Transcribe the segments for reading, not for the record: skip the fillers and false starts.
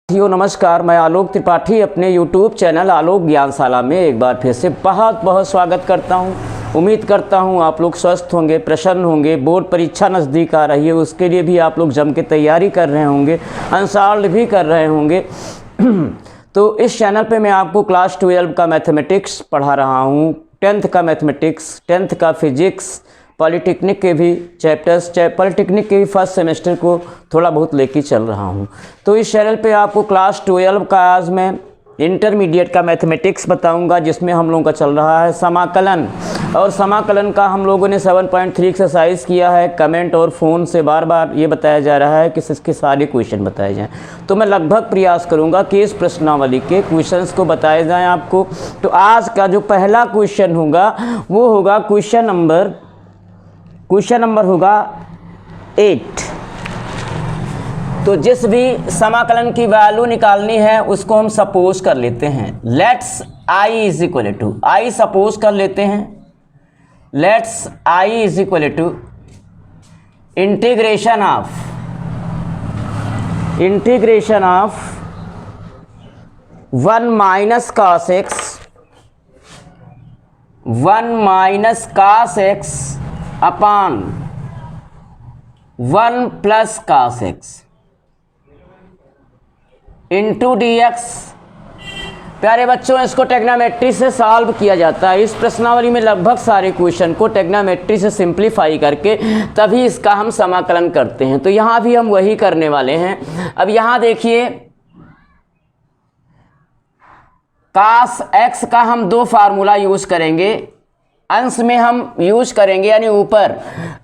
साथियों नमस्कार, मैं आलोक त्रिपाठी अपने YouTube चैनल आलोक ज्ञानशाला में एक बार फिर से बहुत बहुत स्वागत करता हूं। उम्मीद करता हूं आप लोग स्वस्थ होंगे, प्रसन्न होंगे। बोर्ड परीक्षा नज़दीक आ रही है, उसके लिए भी आप लोग जम के तैयारी कर रहे होंगे, आंसर भी कर रहे होंगे। तो इस चैनल पे मैं आपको क्लास 12 का मैथमेटिक्स पढ़ा रहा हूँ, 10th का मैथमेटिक्स, 10th का फिजिक्स, पॉलीटेक्निक के भी चैप्टर्स, पॉलीटेक्निक के भी फर्स्ट सेमेस्टर को थोड़ा बहुत लेके चल रहा हूँ। तो इस चैनल पे आपको क्लास 12 का आज मैं इंटरमीडिएट का मैथमेटिक्स बताऊंगा, जिसमें हम लोगों का चल रहा है समाकलन। और समाकलन का हम लोगों ने 7.3 एक्सरसाइज किया है। कमेंट और फ़ोन से बार बार ये बताया जा रहा है कि इसके सारे क्वेश्चन बताए जाएं, तो मैं लगभग प्रयास करूंगा कि इस प्रश्नावली के क्वेश्चंस को बताए जाएँ आपको। तो आज का जो पहला क्वेश्चन होगा वो होगा क्वेश्चन नंबर होगा 8। तो जिस भी समाकलन की वैल्यू निकालनी है उसको हम सपोज कर लेते हैं। Let's I is equal to, I suppose कर लेते हैं। Let's I is equal to integration of 1 minus cos x upon 1 plus cos x into dx। प्यारे बच्चों, इसको टेग्नोमेट्री से सॉल्व किया जाता है। इस प्रश्नावली में लगभग सारे क्वेश्चन को टेग्नोमेट्री से सिंप्लीफाई करके तभी इसका हम समाकलन करते हैं। तो यहाँ भी हम वही करने वाले हैं। अब यहाँ देखिए, cos x का हम दो फार्मूला यूज करेंगे। अंश में हम यूज करेंगे, यानी ऊपर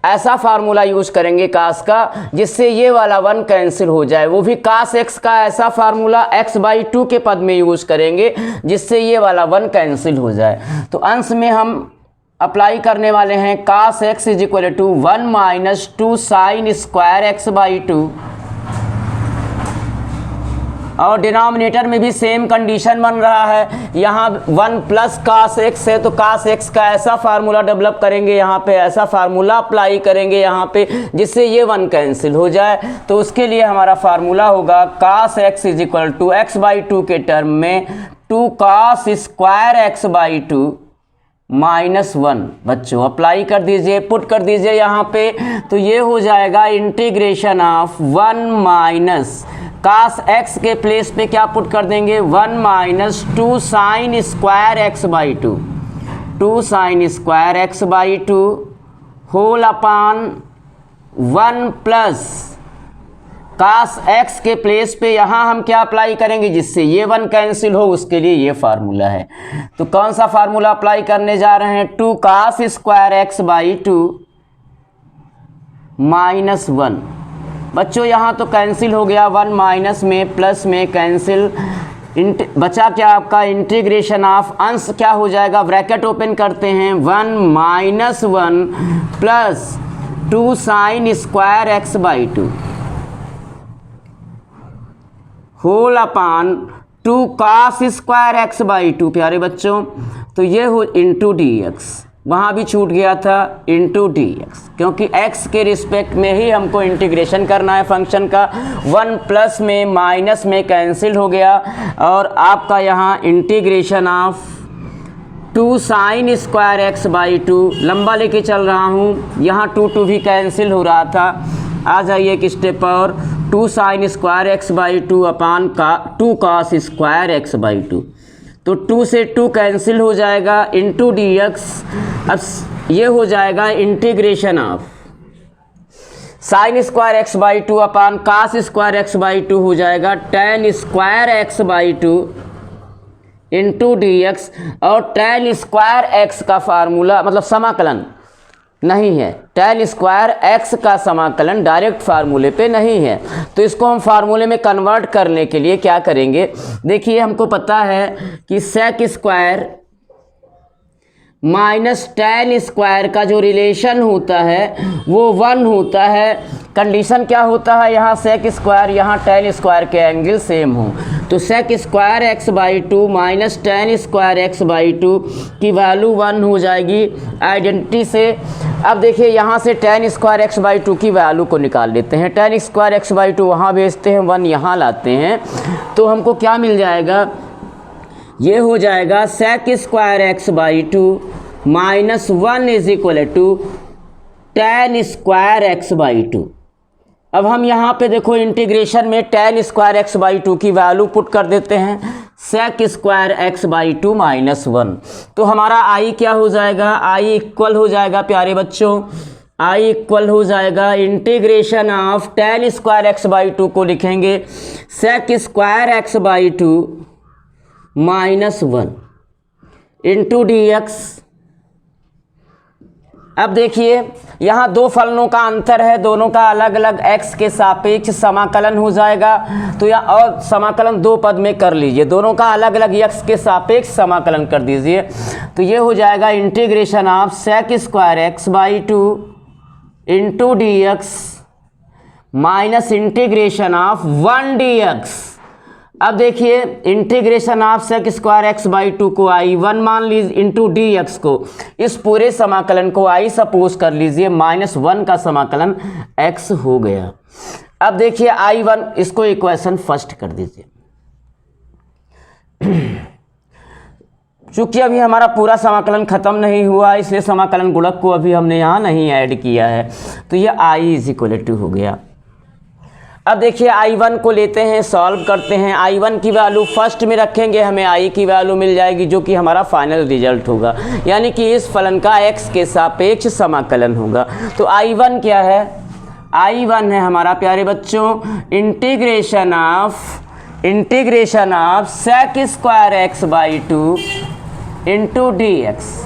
ऐसा फार्मूला यूज करेंगे cos का, जिससे ये वाला 1 कैंसिल हो जाए। वो भी cos x का ऐसा फार्मूला x/2 के पद में यूज करेंगे, जिससे ये वाला 1 कैंसिल हो जाए। तो अंश में हम अप्लाई करने वाले हैं cos x is equal to 1 minus 2 sine square x/2, और डिनोमिनेटर में भी सेम कंडीशन बन रहा है। यहाँ 1 प्लस cos x है, तो cos x का ऐसा फार्मूला डेवलप करेंगे, यहाँ पे ऐसा फार्मूला अप्लाई करेंगे यहाँ पे, जिससे ये 1 कैंसिल हो जाए। तो उसके लिए हमारा फार्मूला होगा cos x is equal to x/2 के टर्म में 2 cos स्क्वायर x/2 माइनस 1। बच्चों अप्लाई कर दीजिए, पुट कर दीजिए यहाँ पे। तो ये हो जाएगा integration of 1 minus cos x के प्लेस पे क्या पुट कर देंगे, 1 minus 2 sine square x/2, 2 sine square x/2 whole upon 1 plus cos x के प्लेस पे यहाँ हम क्या अप्लाई करेंगे, जिससे ये 1 कैंसिल हो। उसके लिए ये फार्मूला है। तो कौन सा फार्मूला अप्लाई करने जा रहे हैं, 2 cos स्क्वायर x/2 माइनस 1। बच्चों यहाँ तो कैंसिल हो गया, 1 माइनस में प्लस में कैंसिल, बचा क्या आपका इंटीग्रेशन ऑफ, अंश क्या हो जाएगा, ब्रैकेट ओपन करते हैं, 1 minus 1 plus 2 sine square x/2 whole upon 2 cos square x/2। प्यारे बच्चों, तो ये हो इंटू dx, वहाँ भी छूट गया था, इंटू dx, क्योंकि x के रिस्पेक्ट में ही हमको इंटीग्रेशन करना है फंक्शन का। 1 प्लस में माइनस में कैंसिल हो गया, और आपका यहाँ integration of 2 sine square x/2 लंबा लेके चल रहा हूँ, यहाँ 2 भी कैंसिल हो रहा था। आ जाइए एक स्टेप और, 2 साइन स्क्वायर x/2 अपान का 2 cos स्क्वायर x/2, तो 2 से 2 कैंसिल हो जाएगा, इंटू dx। अब ये हो जाएगा integration of sine square x/2 upon cos square x/2 हो जाएगा tan square x/2 into dx। और tan स्क्वायर x का फार्मूला मतलब समाकलन नहीं है, tan स्क्वायर x का समाकलन डायरेक्ट फार्मूले पे नहीं है। तो इसको हम फार्मूले में कन्वर्ट करने के लिए क्या करेंगे, देखिए हमको पता है कि sec square minus tan square का जो रिलेशन होता है वो 1 होता है। कंडीशन क्या होता है, यहाँ सेक स्क्वायर यहाँ टेन स्क्वायर के एंगल सेम हो, तो sec square x by two minus tan square x by two की वैल्यू 1 हो जाएगी आइडेंटिटी से। अब देखिए यहाँ से tan square x by two की वैल्यू को निकाल लेते हैं। Tan square x by two वहाँ भेजते हैं, 1 यहाँ लाते हैं, तो हमको क्या मिल जाएगा, ये हो जाएगा sec square x by two minus 1 is equal to tan square x by two. अब हम यहाँ पे देखो इंटीग्रेशन में tan square x by two की वैल्यू पुट कर देते हैं, sec square x by two minus 1, तो हमारा आई क्या हो जाएगा, आई इक्वल हो जाएगा प्यारे बच्चों, आई इक्वल हो जाएगा integration of tan square x by two को लिखेंगे sec square x by two minus 1 into D x. अब देखिए यहाँ दो फलनों का अंतर है, दोनों का अलग अलग x के सापेक्ष समाकलन हो जाएगा, तो यहाँ और समाकलन दो पद में कर लीजिए, दोनों का अलग अलग x के सापेक्ष समाकलन कर दीजिए, तो ये हो जाएगा integration of sec square x by two into D x minus integration of 1 d x. अब देखिए integration of sec square x by two को आई 1 मान लीजिए इंटू डी एक्स को, इस पूरे समाकलन को आई सपोज कर लीजिए, माइनस 1 का समाकलन x हो गया। अब देखिए आई 1, इसको इक्वेशन फर्स्ट कर दीजिए। चूंकि अभी हमारा पूरा समाकलन खत्म नहीं हुआ, इसलिए समाकलन गुणक को अभी हमने यहाँ नहीं ऐड किया है, तो ये आई इज इक्वल टू हो गया। अब देखिए I1 को लेते हैं, सॉल्व करते हैं, I1 की वैल्यू फर्स्ट में रखेंगे, हमें I की वैल्यू मिल जाएगी जो कि हमारा फाइनल रिजल्ट होगा, यानी कि इस फलन का x के सापेक्ष समाकलन होगा। तो I1 क्या है, I1 है हमारा प्यारे बच्चों integration of sec square x by two into D x.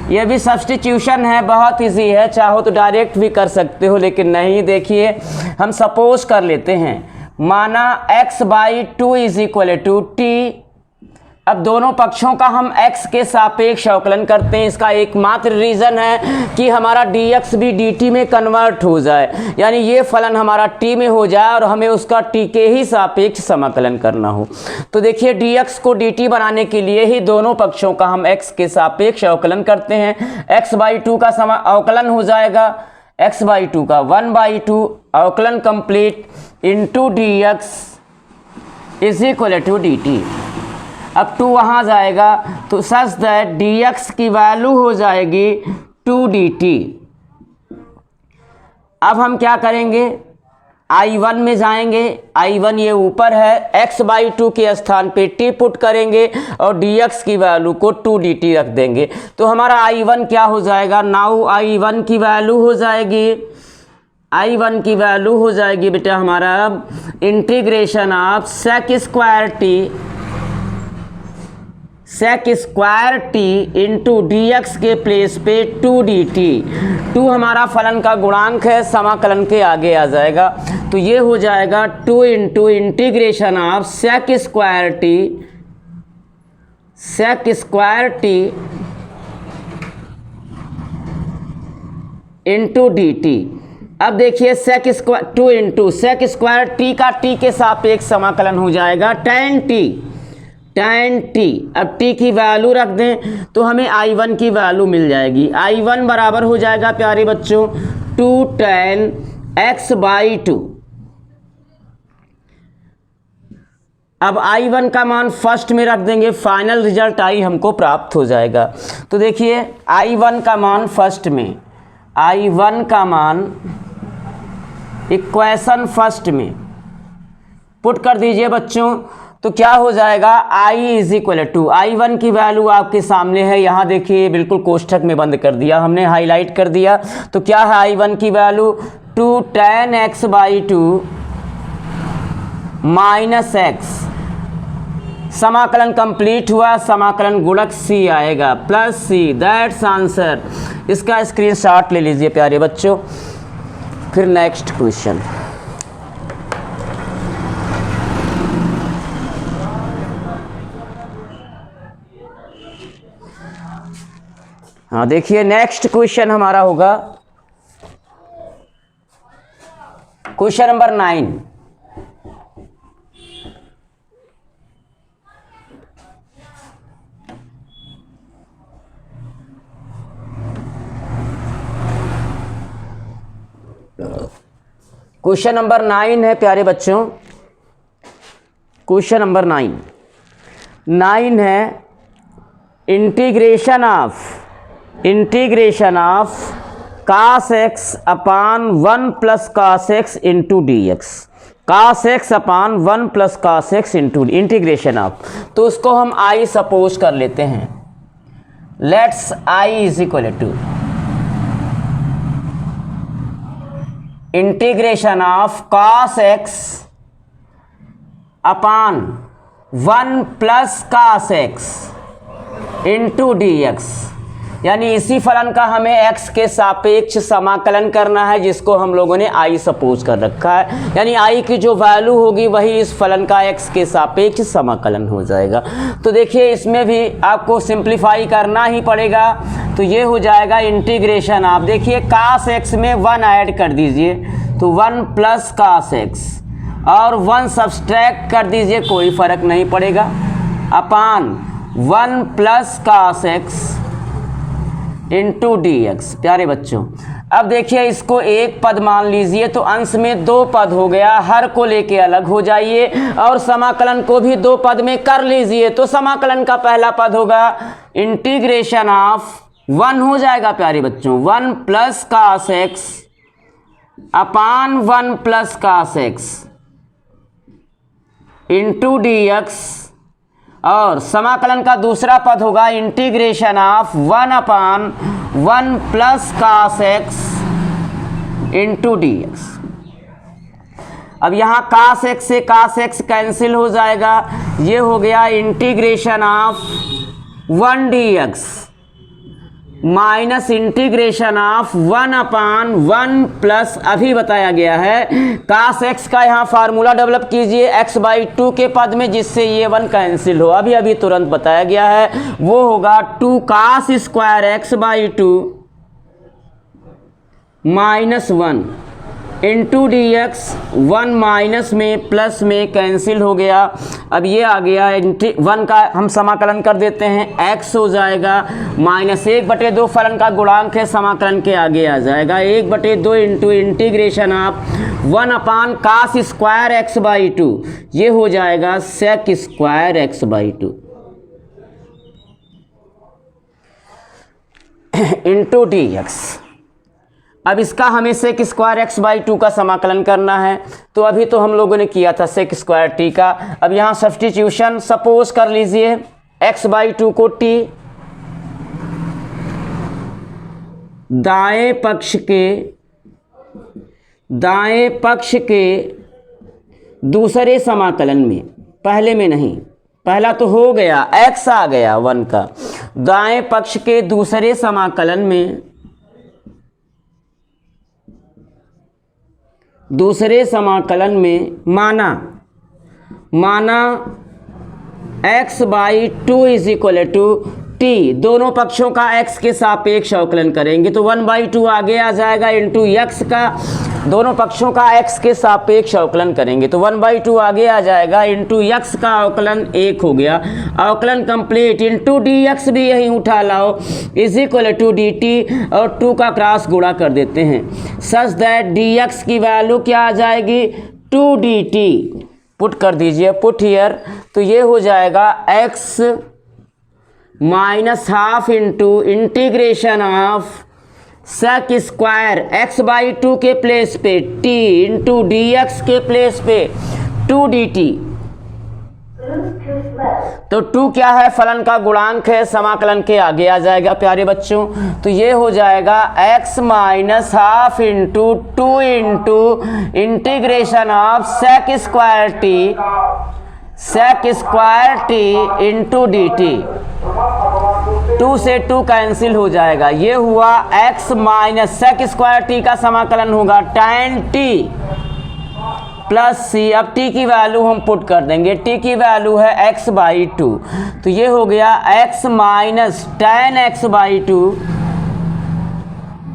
ये भी सब्स्टिट्यूशन है, बहुत इजी है, चाहो तो डायरेक्ट भी कर सकते हो, लेकिन नहीं, देखिए हम सपोज कर लेते हैं, माना x by two is equal to t. अब दोनों पक्षों का हम x के सापेक्ष अवकलन करते हैं, इसका एकमात्र रीज़न है कि हमारा dx भी dt में कन्वर्ट हो जाए, यानी ये फलन हमारा t में हो जाए और हमें उसका t के ही सापेक्ष समाकलन करना हो। तो देखिए dx को dt बनाने के लिए ही दोनों पक्षों का हम x के सापेक्ष अवकलन करते हैं। x बाई टू का अवकलन हो जाएगा, x बाई टू का 1 बाई टू अवकलन complete into dx is equal to dt। अब 2 वहाँ जाएगा, तो सच दैट dx की वैल्यू हो जाएगी 2 dt। अब हम क्या करेंगे, I1 में जाएंगे, I1 ये ऊपर है, x बाई टू के स्थान पे t पुट करेंगे और dx की वैल्यू को 2 dt रख देंगे, तो हमारा I1 क्या हो जाएगा, नाउ I1 की वैल्यू हो जाएगी, I1 की वैल्यू हो जाएगी बेटा हमारा integration of sec square t into D x के प्लेस पे 2 dt। 2 हमारा फलन का गुणांक है, समाकलन के आगे आ जाएगा, तो ये हो जाएगा 2 into integration of sec square t into d t. अब देखिए sec square 2 into sec square t का टी के सापेक्ष समाकलन हो जाएगा tan t। अब t की वैल्यू रख दें तो हमें I1 की वैल्यू मिल जाएगी, I1 बराबर हो जाएगा प्यारे बच्चों 2 tan x बाई टू। अब I1 का मान फर्स्ट में रख देंगे, फाइनल रिजल्ट I हमको प्राप्त हो जाएगा। तो देखिए I1 का मान फर्स्ट में, I1 का मान इक्वेशन फर्स्ट में पुट कर दीजिए बच्चों, तो क्या हो जाएगा I is equal to, I1 की वैल्यू आपके सामने है, यहाँ देखिए बिल्कुल कोष्ठक में बंद कर दिया हमने, हाईलाइट कर दिया, तो क्या है I1 की value 2 tan x by two minus x। समाकलन कंप्लीट हुआ, समाकलन गुणक c आएगा प्लस c, दैट्स आंसर। इसका स्क्रीनशॉट ले लीजिए प्यारे बच्चों। फिर नेक्स्ट क्वेश्चन, हाँ देखिए नेक्स्ट क्वेश्चन हमारा होगा क्वेश्चन नंबर 9। क्वेश्चन नंबर 9 है प्यारे बच्चों, क्वेश्चन नंबर 9 है integration of cos x upon 1 plus cos x into D x, cos x upon 1 plus cos x into integration of. तो उसको हम i सपोज कर लेते हैं। Let's i is equal to integration of cos x upon 1 plus cos x into D x, यानी इसी फलन का हमें x के सापेक्ष समाकलन करना है, जिसको हम लोगों ने i सपोज कर रखा है। यानी i की जो वैल्यू होगी वही इस फलन का x के सापेक्ष समाकलन हो जाएगा। तो देखिए इसमें भी आपको सिंप्लीफाई करना ही पड़ेगा। तो ये हो जाएगा इंटीग्रेशन आप देखिए cos x में 1 ऐड कर दीजिए तो 1 प्लस cos x और 1 सब्सट्रैक्ट कर दीजिए, कोई फ़र्क नहीं पड़ेगा, अपान 1 plus cos x into D x. प्यारे बच्चों अब देखिए इसको एक पद मान लीजिए तो अंश में 2 पद हो गया, हर को लेके अलग हो जाइए और समाकलन को भी 2 पद में कर लीजिए। तो समाकलन का पहला पद होगा इंटीग्रेशन ऑफ 1 हो जाएगा प्यारे बच्चों 1 plus cos x upon 1 plus cos x into D x, और समाकलन का दूसरा पद होगा integration of 1 upon 1 plus cos x into D x. अब यहाँ cos x से cos x कैंसिल हो जाएगा, ये हो गया integration of 1 d x minus integration of 1 upon 1 plus, अभी बताया गया है cos x का यहाँ फार्मूला डेवलप कीजिए x/2 के पद में, जिससे ये 1 कैंसिल हो। अभी तुरंत बताया गया है, वो होगा 2 cos square x/2 minus 1 into D x, 1 minus में प्लस में कैंसिल हो गया। अब ये आ गया 1 का हम समाकलन कर देते हैं, x हो जाएगा माइनस 1/2 फलन का गुणांक है, समाकलन के आगे आ जाएगा 1/2 into integration of 1 upon cos square x/2, ये हो जाएगा sec square x/2 into D x. अब इसका हमें sec स्क्वायर x/2 का समाकलन करना है। तो अभी तो हम लोगों ने किया था sec स्क्वायर t का। अब यहाँ सब्स्टिट्यूशन सपोज कर लीजिए x/2 को t, दाएं पक्ष के दूसरे समाकलन में, पहले में नहीं, पहला तो हो गया x आ गया 1 का, दाएं पक्ष के दूसरे समाकलन में माना x/2 is equal to t, दोनों पक्षों का x के सापेक्ष अवकलन करेंगे तो 1/2 आगे आ जाएगा इंटू x का, दोनों पक्षों का x के सापेक्ष अवकलन करेंगे तो 1/2 आगे आ जाएगा इंटू x का अवकलन 1 हो गया, अवकलन कंप्लीट इंटू dx भी यहीं उठा लाओ इज इक्वल टू dt और 2 का क्रॉस गुणा कर देते हैं, सच दैट dx की वैल्यू क्या आ जाएगी 2 dt, पुट कर दीजिए पुट हियर। तो ये हो जाएगा x minus half into integration of sec square x/2 के प्लेस पे t इंटू डी एक्स के प्लेस पे 2 dt। तो 2 क्या है फलन का गुणांक है, समाकलन के आगे आ जाएगा प्यारे बच्चों। तो ये हो जाएगा x minus half into 2 into integration of sec square t into d T, 2 से 2 कैंसिल हो जाएगा, ये हुआ x minus sec square t का समाकलन होगा tan t प्लस c। अब t की वैल्यू हम पुट कर देंगे, t की वैल्यू है x/2, तो ये हो गया x minus tan x/2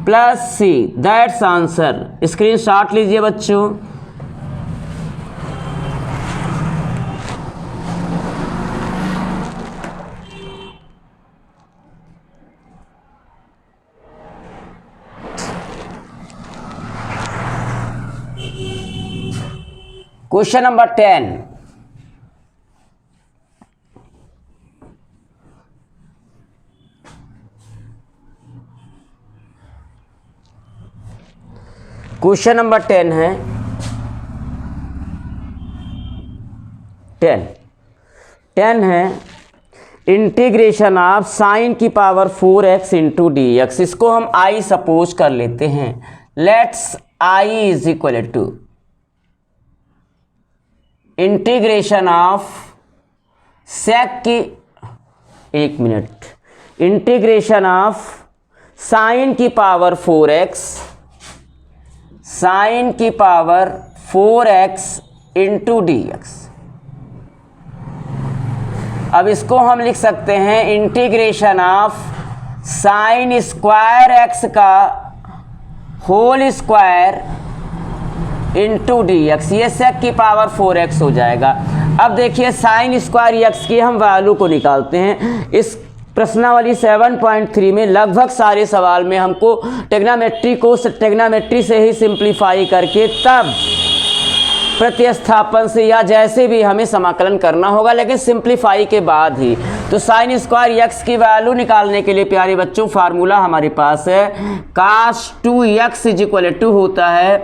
plus c, that's answer. Screenshot लीजिए बच्चों। क्वेश्चन नंबर 10, क्वेश्चन नंबर 10 है 10 है इंटीग्रेशन ऑफ साइन की power 4x into D X. इसको हम i सपोज कर लेते हैं। Let's i is equal to integration of sec की, एक मिनट, इंटीग्रेशन ऑफ साइन की पावर 4x, साइन की power 4x into D x. अब इसको हम लिख सकते हैं integration of sine square X का whole square into D x. ये सेक की पावर 4x हो जाएगा। अब देखिए साइन स्क्वायर एक्स की हम वैल्यू को निकालते हैं। इस प्रश्नावली 7.3 में लगभग सारे सवाल में हमको टेग्नामेट्री से ही सिंप्लीफाई करके तब प्रतिस्थापन से या जैसे भी हमें समाकलन करना होगा, लेकिन सिंप्लीफाई के बाद ही। तो साइन स्क्वायर एक्स की वैल्यू निकालने के लिए प्यारे बच्चों फार्मूला हमारे पास है cos 2x is equal to होता है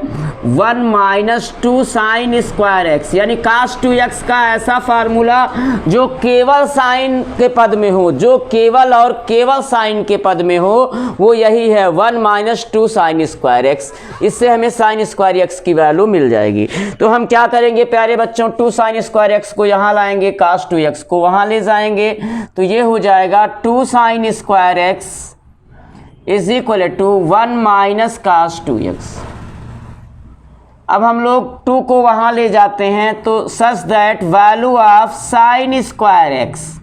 1 माइनस 2 साइन स्क्वायर एक्स। यानी cos 2x का ऐसा फार्मूला जो केवल साइन के पद में हो, जो केवल और केवल साइन के पद में हो, वो यही है 1 माइनस 2 साइन स्क्वायर एक्स। इससे हमें साइन स्क्वायर एक्स की वैल्यू मिल जाएगी। तो हम क्या करेंगे प्यारे बच्चों, 2 साइन स्क्वायर एक्स को यहाँ लाएंगे, cos 2x को वहाँ ले जाएंगे, तो ये हो जाएगा 2 sine square x is equal to 1 minus cos 2x। अब हम लोग 2 को वहाँ ले जाते हैं, तो such that value of sine square x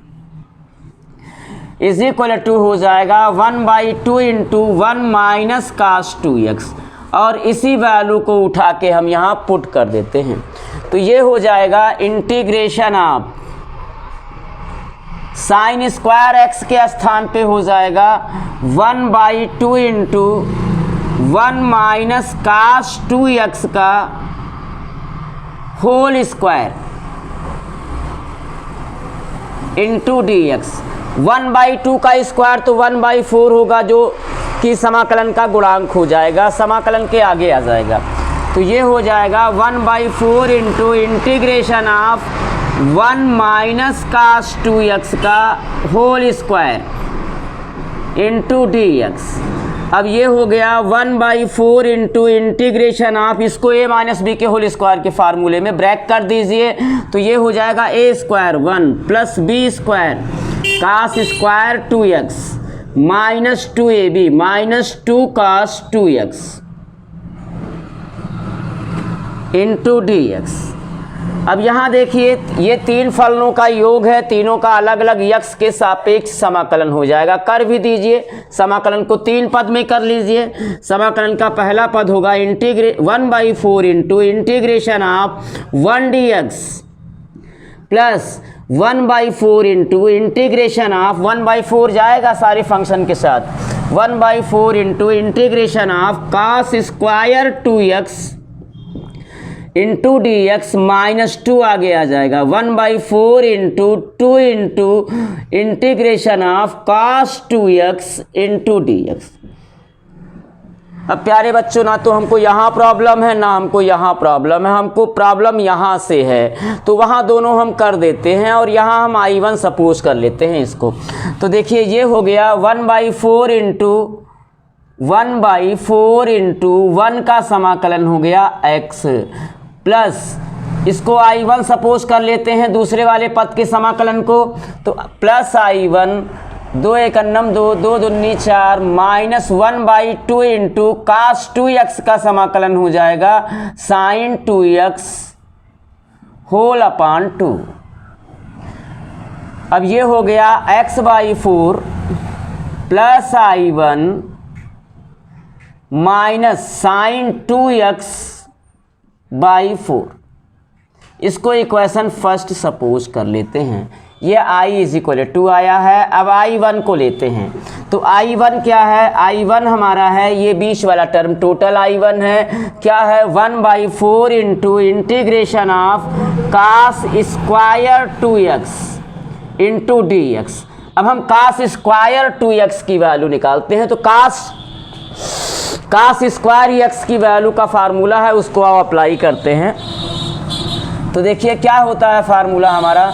is equal to हो जाएगा 1/2 इंटू 1 माइनस cos 2x। और इसी वैल्यू को उठा के हम यहाँ पुट कर देते हैं, तो ये हो जाएगा integration of sine square x के स्थान पे हो जाएगा 1/2 इंटू 1 माइनस cos 2x का whole square into D x. 1/2 का स्क्वायर तो 1/4 होगा, जो कि समाकलन का गुणांक हो जाएगा, समाकलन के आगे आ जाएगा। तो ये हो जाएगा 1/4 into integration of 1 minus cos 2x का whole square into D x. अब ये हो गया 1/4 इंटू इंटीग्रेशन ऑफ, इसको a माइनस बी के होल स्क्वायर के फार्मूले में ब्रैक कर दीजिए, तो ये हो जाएगा a square 1 plus b square cos square 2x minus 2ab minus 2 cos 2x into D x. अब यहाँ देखिए ये तीन फलनों का योग है, तीनों का अलग अलग यक्स के सापेक्ष समाकलन हो जाएगा। कर भी दीजिए, समाकलन को 3 पद में कर लीजिए। समाकलन का पहला पद होगा 1/4 into integration of 1 d x plus 1/4 into integration of 1/4 जाएगा सारे फंक्शन के साथ, 1/4 into integration of cos square 2x into D x minus 2 आगे आ जाएगा, 1/4 into 2 into integration of cos 2x into D x. अब प्यारे बच्चों, ना तो हमको यहाँ प्रॉब्लम है ना हमको यहाँ प्रॉब्लम है, हमको प्रॉब्लम यहाँ से है, तो वहाँ दोनों हम कर देते हैं और यहाँ हम I1 सपोज कर लेते हैं इसको। तो देखिए ये हो गया 1/4 इंटू 1 का समाकलन हो गया x प्लस इसको I1 सपोज कर लेते हैं दूसरे वाले पद के समाकलन को, तो प्लस I1 2 1 2 2 दूनी 4 माइनस 1/2 इंटू cos 2x का समाकलन हो जाएगा sin 2x होल अपॉन 2। अब ये हो गया x/4 plus I1 minus sign 2x/4। इसको इक्वेशन फर्स्ट सपोज कर लेते हैं। ये i इज इक्वल टू आया है। अब I1 को लेते हैं, तो I1 क्या है? I1 हमारा है ये बीच वाला टर्म, टोटल I1 है, क्या है? 1/4 into integration of cos square 2x into D x. अब हम cos स्क्वायर 2x की वैल्यू निकालते हैं, तो cos स्क्वायर x की वैल्यू का फार्मूला है, उसको आप अप्लाई करते हैं। तो देखिए क्या होता है फार्मूला हमारा,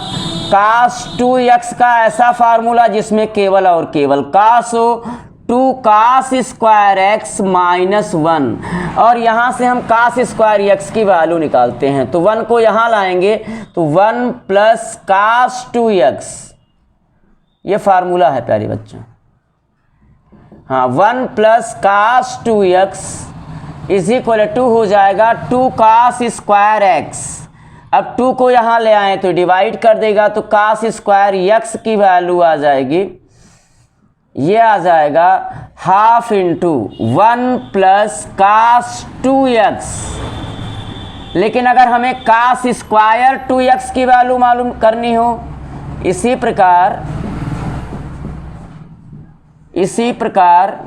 cos 2x का ऐसा फार्मूला जिसमें केवल और केवल cos हो, 2 cos स्क्वायर x माइनस 1, और यहाँ से हम cos स्क्वायर x की वैल्यू निकालते हैं, तो 1 को यहाँ लाएंगे तो 1 प्लस cos 2x, ये फार्मूला है प्यारे बच्चों। हाँ, 1 plus cos 2x is equal to हो जाएगा 2 cos स्क्वायर x। अब 2 को यहाँ ले आए तो डिवाइड कर देगा, तो cos स्क्वायर x की वैल्यू आ जाएगी, ये आ जाएगा half into 1 plus cos 2x। लेकिन अगर हमें cos स्क्वायर 2x की वैल्यू मालूम करनी हो, इसी प्रकार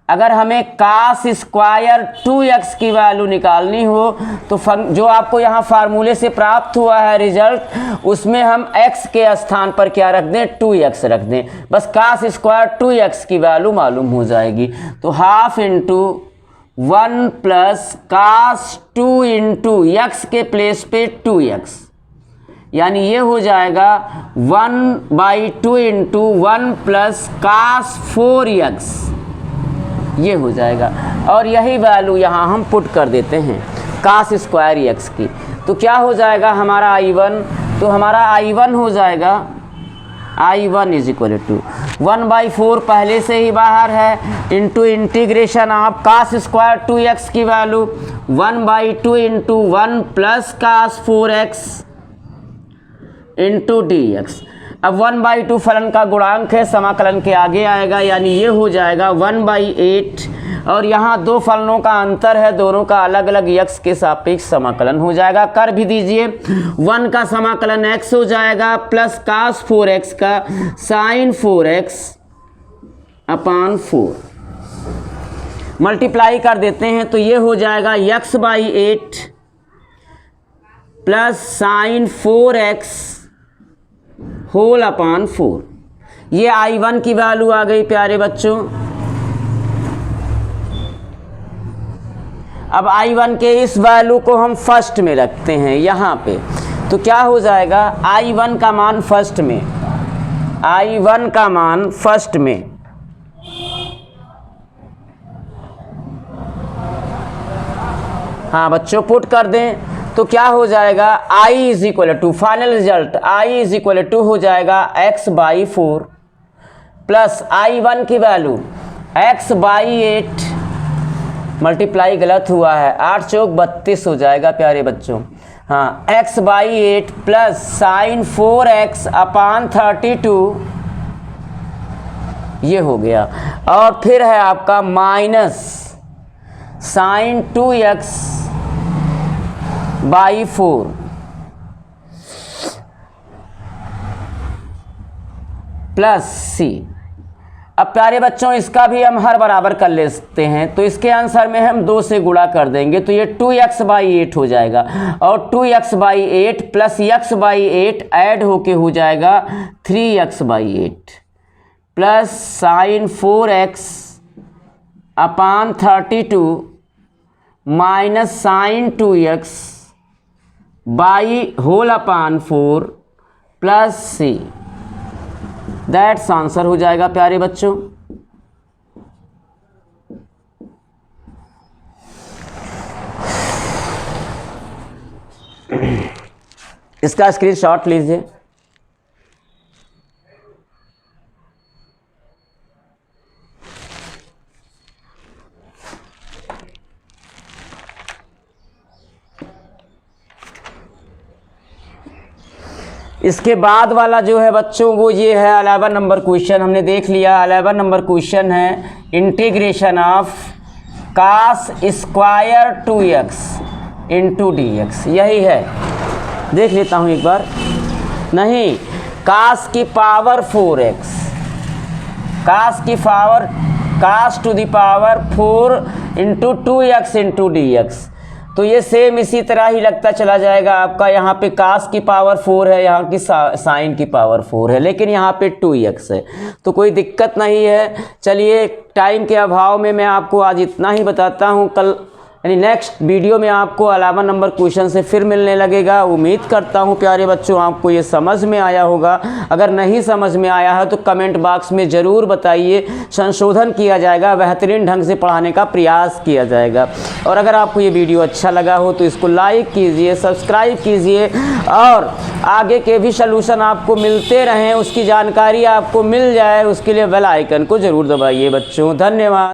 अगर हमें cos स्क्वायर 2x की वैल्यू निकालनी हो, तो जो आपको यहाँ फार्मूले से प्राप्त हुआ है रिजल्ट, उसमें हम x के स्थान पर क्या रख दें? 2x रख दें, बस cos स्क्वायर 2x की वैल्यू मालूम हो जाएगी। तो half into 1 plus cos 2 into x के प्लेस पे 2x, यानी ये हो जाएगा 1/2 इंटू 1 प्लस cos 4x, ये हो जाएगा। और यही वैल्यू यहाँ हम पुट कर देते हैं cos स्क्वायर x की, तो क्या हो जाएगा हमारा I1? तो हमारा I1 हो जाएगा, I1 इज इक्वल टू 1/4 पहले से ही बाहर है, into integration of cos square 2x की value 1/2 into 1 plus cos 4x into D x. अब 1/2 फलन का गुणांक है, समाकलन के आगे आएगा, यानी ये हो जाएगा 1/8, और यहाँ दो फलनों का अंतर है, दोनों का अलग अलग x के सापेक्ष समाकलन हो जाएगा। कर भी दीजिए, 1 का समाकलन x हो जाएगा प्लस cos 4x का sin 4x अपान 4, मल्टीप्लाई कर देते हैं तो ये हो जाएगा x/8 plus sin 4x whole upon 4। ये I1 की वैल्यू आ गई प्यारे बच्चों। अब I1 के इस वैल्यू को हम फर्स्ट में रखते हैं यहाँ पे, तो क्या हो जाएगा? I1 का मान फर्स्ट में, I1 का मान फर्स्ट में हाँ बच्चों पुट कर दें, तो क्या हो जाएगा? I is equal to, final result I is equal to हो जाएगा x/4 प्लस I1 की वैल्यू x/8, मल्टीप्लाई गलत हुआ है, 8 चौक 32 हो जाएगा प्यारे बच्चों। हाँ, x/8 plus sin 4x upon 32, ये हो गया। और फिर है आपका minus sin 2x/4 plus c। अब प्यारे बच्चों इसका भी हम हर बराबर कर लेते हैं, तो इसके आंसर में हम 2 से गुणा कर देंगे, तो ये 2x/8 हो जाएगा, और 2x/8 प्लस x/8 ऐड होके हो जाएगा 3x/8 plus sin 4x upon 32 minus sin 2x whole upon 4 plus c। That's answer हो जाएगा प्यारे बच्चों। इसका स्क्रीनशॉट लीजिए। इसके बाद वाला जो है बच्चों वो ये है 11 नंबर क्वेश्चन, हमने देख लिया। 11 नंबर क्वेश्चन है integration of cos square 2x into D x, यही है। देख लेता हूँ एक बार, नहीं, कास की पावर 4x, कास की power, cos to the power 4 into 2x into D x. तो ये सेम इसी तरह ही लगता चला जाएगा आपका। यहाँ पे कास की पावर 4 है, यहाँ की साइन की पावर 4 है, लेकिन यहाँ पे 2x है, तो कोई दिक्कत नहीं है। चलिए, टाइम के अभाव में मैं आपको आज इतना ही बताता हूँ। कल यानी नेक्स्ट वीडियो में आपको अलावा नंबर क्वेश्चन से फिर मिलने लगेगा। उम्मीद करता हूँ प्यारे बच्चों आपको ये समझ में आया होगा। अगर नहीं समझ में आया है तो कमेंट बॉक्स में ज़रूर बताइए, संशोधन किया जाएगा, बेहतरीन ढंग से पढ़ाने का प्रयास किया जाएगा। और अगर आपको ये वीडियो अच्छा लगा हो तो इसको लाइक कीजिए, सब्सक्राइब कीजिए, और आगे के भी सलूशन आपको मिलते रहें, उसकी जानकारी आपको मिल जाए, उसके लिए बेल आइकन को ज़रूर दबाइए बच्चों। धन्यवाद।